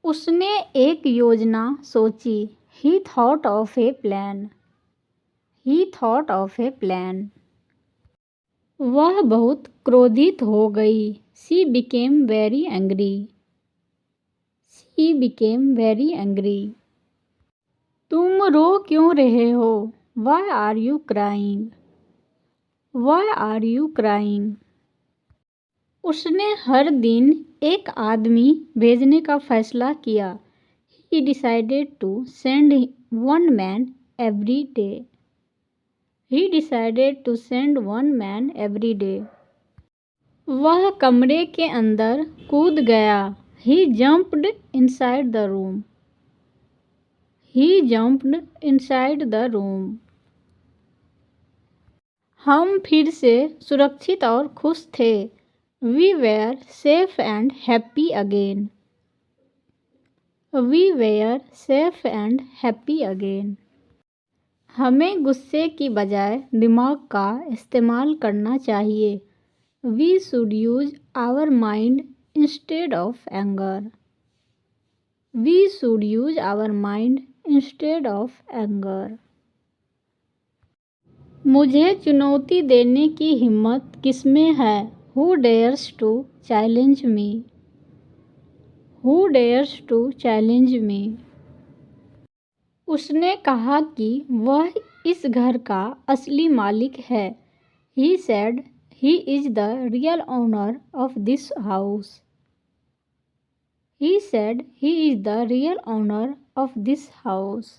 उसने एक योजना सोची। He thought of a plan. He thought of a plan. वह बहुत क्रोधित हो गई। She became very angry. She became very angry. तुम रो क्यों रहे हो? Why are you crying? Why are you crying? उसने हर दिन एक आदमी भेजने का फैसला किया। He decided to send one man every day. He decided to send one man every day. वह कमरे के अंदर कूद गया। He jumped inside the room. He jumped inside the room. हम फिर से सुरक्षित और खुश थे। We were safe and happy again. We were safe and happy again. हमें गुस्से की बजाय दिमाग का इस्तेमाल करना चाहिए। We should use our mind instead of anger. We should use our mind instead of anger. मुझे चुनौती देने की हिम्मत किसमें है? Who dares to challenge me? Who dares to challenge me? उसने कहा कि वह इस घर का असली मालिक है। He said he is the real owner of this house. He said he is the real owner of this house.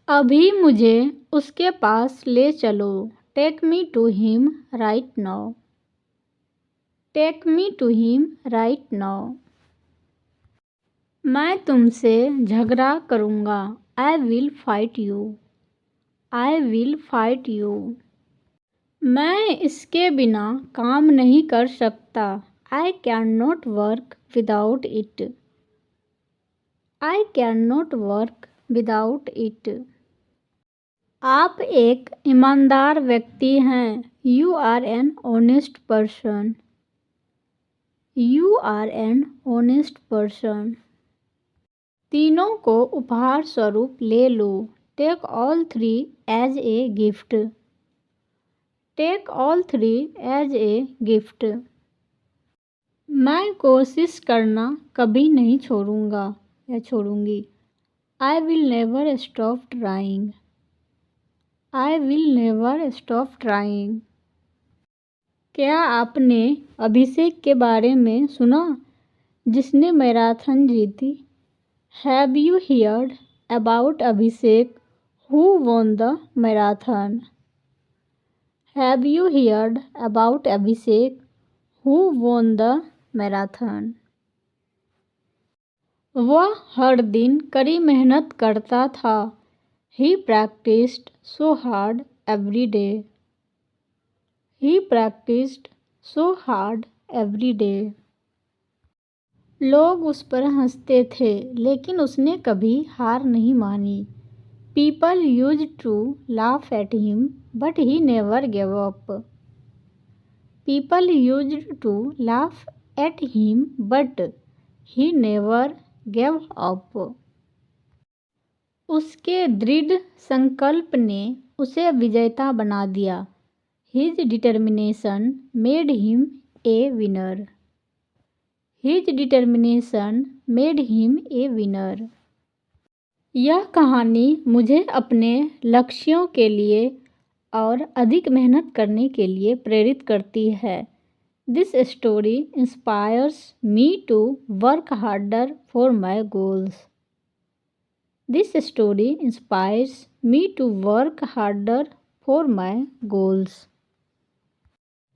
अभी मुझे उसके पास ले चलो। Take me to him right now. Take me to him right now. मैं तुमसे झगड़ा करूँगा। I will fight you. I will fight you. मैं इसके बिना काम नहीं कर सकता। I cannot work without it. I cannot work without it. आप एक ईमानदार व्यक्ति हैं। You are an honest person. You are an honest person. तीनों को उपहार स्वरूप ले लो। Take all three as a gift. Take all three as a gift. मैं कोशिश करना कभी नहीं छोड़ूंगा या छोड़ूंगी। I will never stop trying. I will never stop trying. क्या आपने अभिषेक के बारे में सुना जिसने मैराथन जीती? Have you heard about Abhishek who won the marathon? Have you heard about Abhishek who won the marathon? वह हर दिन कड़ी मेहनत करता था। He practiced so hard every day. He practiced so hard every day. लोग उस पर हंसते थे लेकिन उसने कभी हार नहीं मानी। People used to laugh at him but he never gave up. People used to laugh at him but he never gave up. उसके दृढ़ संकल्प ने उसे विजेता बना दिया। His determination made him a winner. His determination made him a winner. यह कहानी मुझे अपने लक्ष्यों के लिए और अधिक मेहनत करने के लिए प्रेरित करती है। This story inspires me to work harder for my goals. This story inspires me to work harder for my goals.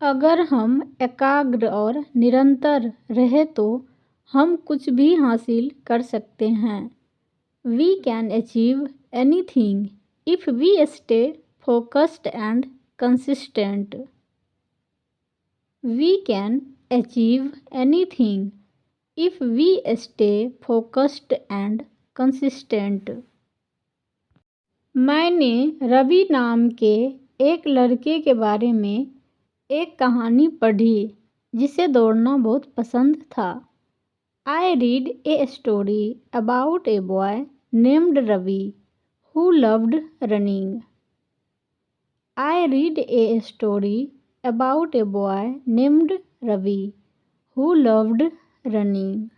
अगर हम एकाग्र और निरंतर रहे तो हम कुछ भी हासिल कर सकते हैं। We can achieve anything if we stay focused and consistent. We can achieve anything if we stay focused and consistent. मैंने रवि नाम के एक लड़के के बारे में एक कहानी पढ़ी जिसे दौड़ना बहुत पसंद था। I read a story about a boy named Ravi who loved running. I read a story about a boy named Ravi who loved running.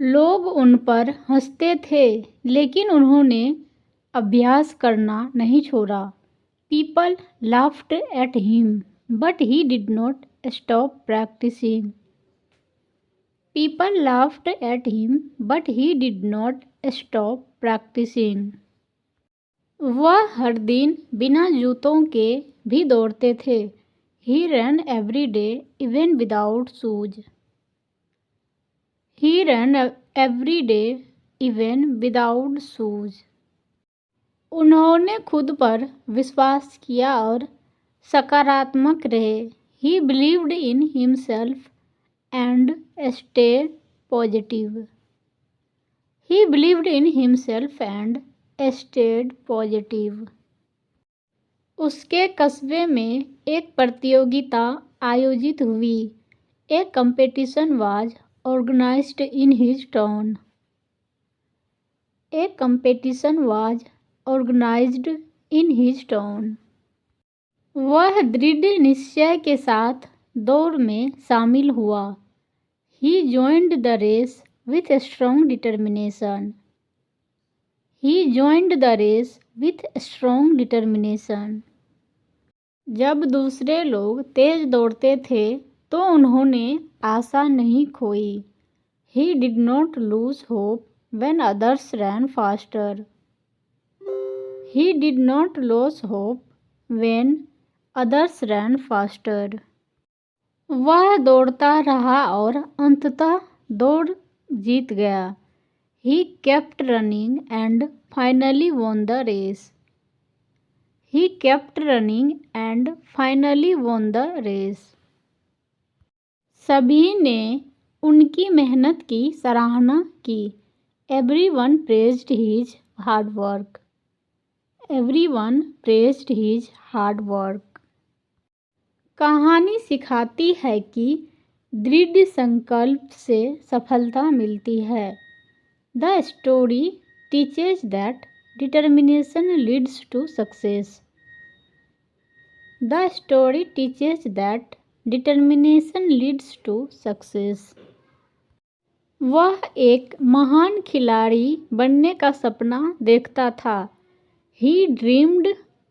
लोग उन पर हंसते थे, लेकिन उन्होंने अभ्यास करना नहीं छोड़ा. People laughed at him, but he did not stop practicing. People laughed at him, but he did not stop practicing. वह हर दिन बिना जूतों के भी दौड़ते थे. He ran every day, even without shoes. He ran every day, even without shoes. उन्होंने खुद पर विश्वास किया और सकारात्मक रहे. He believed in himself and stayed positive. He believed in himself and stayed positive. उसके कस्बे में एक प्रतियोगिता आयोजित हुई. A competition was organized in his town. A competition was organized in his town. वह दृढ़ निश्चय के साथ दौड़ में शामिल हुआ. He joined the race with a strong determination. He joined the race with strong determination. जब दूसरे लोग तेज दौड़ते थे तो उन्होंने आशा नहीं खोई. He did not lose hope when others ran faster. He did not lose hope when others ran faster. वह दौड़ता रहा और अंततः दौड़ जीत गया. He kept running and finally won the race. He kept running and finally won the race. सभी ने उनकी मेहनत की सराहना की. Everyone praised his hard work. Everyone praised his hard work. कहानी सिखाती है कि दृढ़ संकल्प से सफलता मिलती है. The story teaches that determination leads to success. The story teaches that determination leads to success. वह एक महान खिलाड़ी बनने का सपना देखता था. He dreamed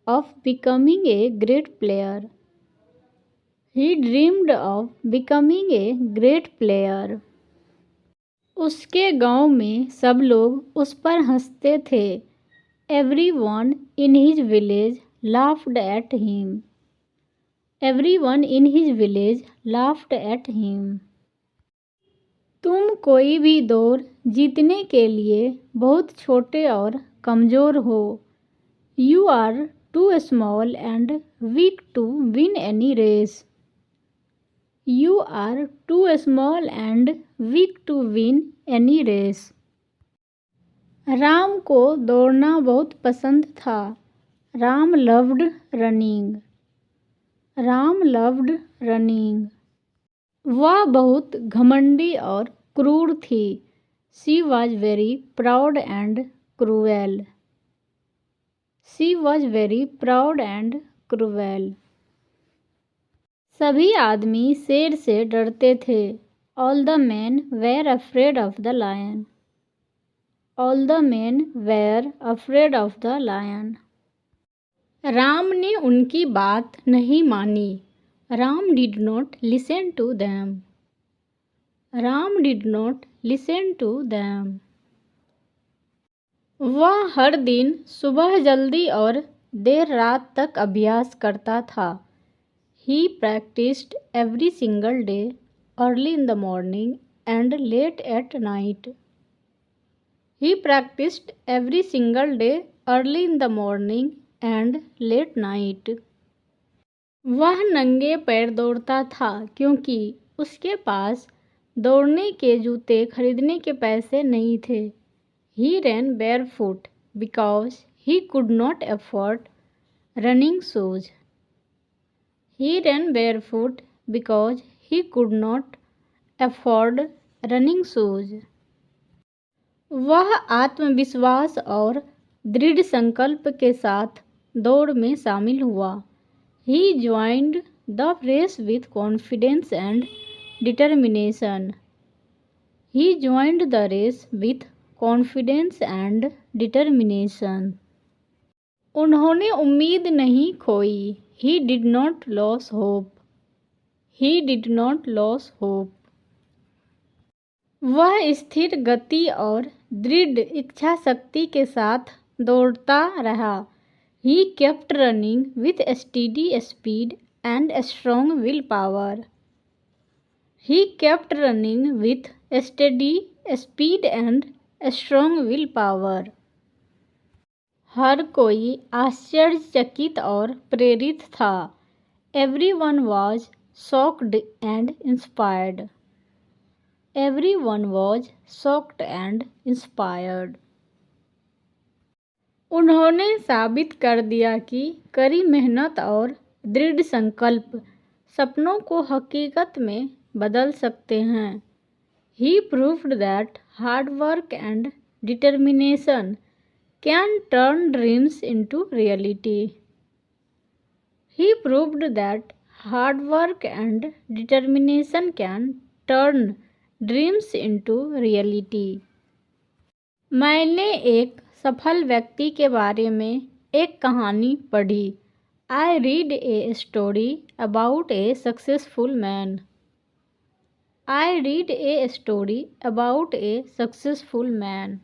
of becoming a great player. He dreamed of becoming a great player. उसके गांव में सब लोग उस पर हंसते थे. Everyone in his village laughed at him. Everyone in his village laughed at him. तुम कोई भी दौड़ जीतने के लिए बहुत छोटे और कमज़ोर हो. You are too small and weak to win any race. You are too small and weak to win any race. Ram को दौड़ना बहुत पसंद था. Ram loved running. Ram loved running. वह बहुत घमंडी और क्रूर थी. She was very proud and cruel. She was very proud and cruel. सभी आदमी शेर से डरते थे. All the men were afraid of the lion. All the men were afraid of the lion. Ram ने उनकी बात नहीं मानी. Ram did not listen to them. Ram did not listen to them. वह हर दिन सुबह जल्दी और देर रात तक अभ्यास करता था. He practiced every single day, early in the morning and late at night. He practiced every single day, early in the morning and late night. वह नंगे पैर दौड़ता था क्योंकि उसके पास दौड़ने के जूते खरीदने के पैसे नहीं थे. He ran barefoot because he could not afford running shoes. He ran barefoot because he could not afford running shoes. वह आत्मविश्वास और दृढ़ संकल्प के साथ दौड़ में शामिल हुआ. He joined the race with confidence and determination. He joined the race with confidence and determination. उन्होंने उम्मीद नहीं खोई. He did not lose hope. He did not lose hope. वह स्थिर गति और दृढ़ इच्छा शक्ति के साथ दौड़ता रहा. He kept running with steady speed and strong willpower. He kept running with steady speed and strong willpower. हर कोई आश्चर्यचकित और प्रेरित था. Everyone was shocked and inspired. Everyone was shocked and inspired. उन्होंने साबित कर दिया कि कड़ी मेहनत और दृढ़ संकल्प सपनों को हकीकत में बदल सकते हैं. He proved that hard work and determination can turn dreams into reality. He proved that hard work and determination can turn dreams into reality. मैंने एक सफल व्यक्ति के बारे में एक कहानी पढ़ी. I read a story about a successful man. I read a story about a successful man.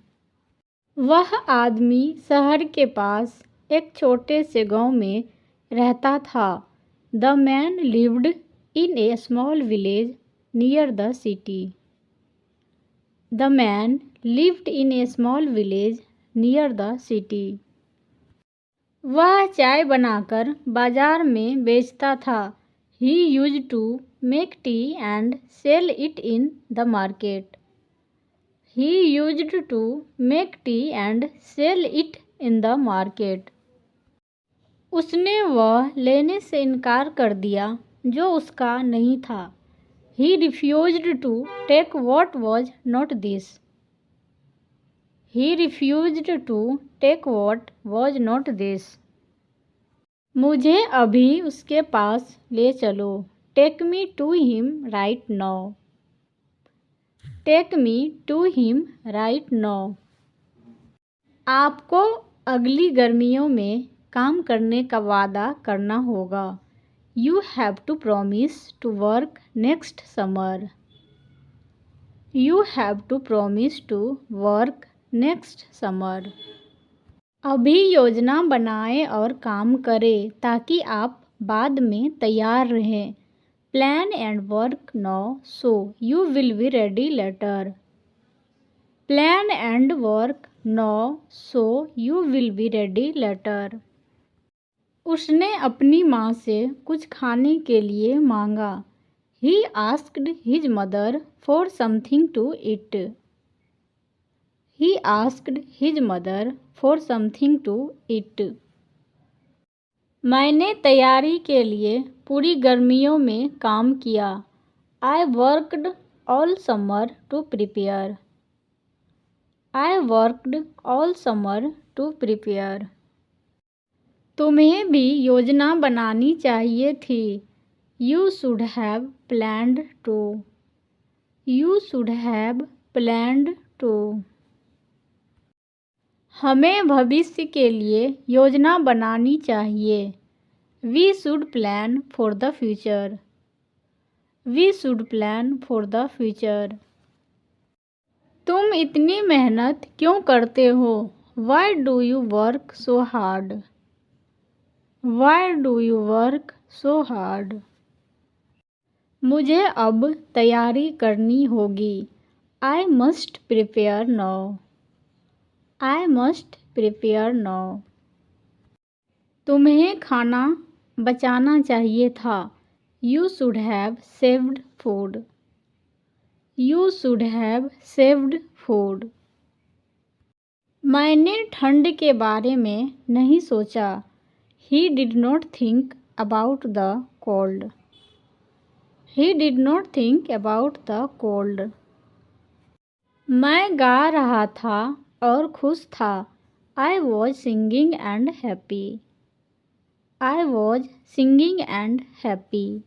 वह आदमी शहर के पास एक छोटे से गांव में रहता था. The man lived in a small village near the city. The man lived in a small village near the city. वह चाय बनाकर बाजार में बेचता था. He used to make tea and sell it in the market. He used to make tea and sell it in the market. उसने वह लेने से इनकार कर दिया जो उसका नहीं था. He refused to take what was not this. He refused to take what was not this. मुझे अभी उसके पास ले चलो. Take me to him right now. Take me to him right now. आपको अगली गर्मियों में काम करने का वादा करना होगा. You have to promise to work next summer. You have to promise to work next summer. अभी योजना बनाएं और काम करें ताकि आप बाद में तैयार रहें. Plan and work now so you will be ready later. Plan and work now so you will be ready later. उसने अपनी माँ से कुछ खाने के लिए मांगा. He asked his mother for something to eat. He asked his mother for something to eat. मैंने तैयारी के लिए पूरी गर्मियों में काम किया. I worked all summer to prepare. I worked all summer to prepare. तुम्हें भी योजना बनानी चाहिए थी. You should have planned to. You should have planned to. हमें भविष्य के लिए योजना बनानी चाहिए. We should plan for the future. We should plan for the future. तुम इतनी मेहनत क्यों करते हो? Why do you work so hard? Why do you work so hard? मुझे अब तैयारी करनी होगी. I must prepare now. I must prepare now. तुम्हें खाना बचाना चाहिए था. You should have saved food. You should have saved food. मैंने ठंड के बारे में नहीं सोचा. He did not think about the cold. He did not think about the cold. मैं गा रहा था और खुश था. I was singing and happy. I was singing and happy.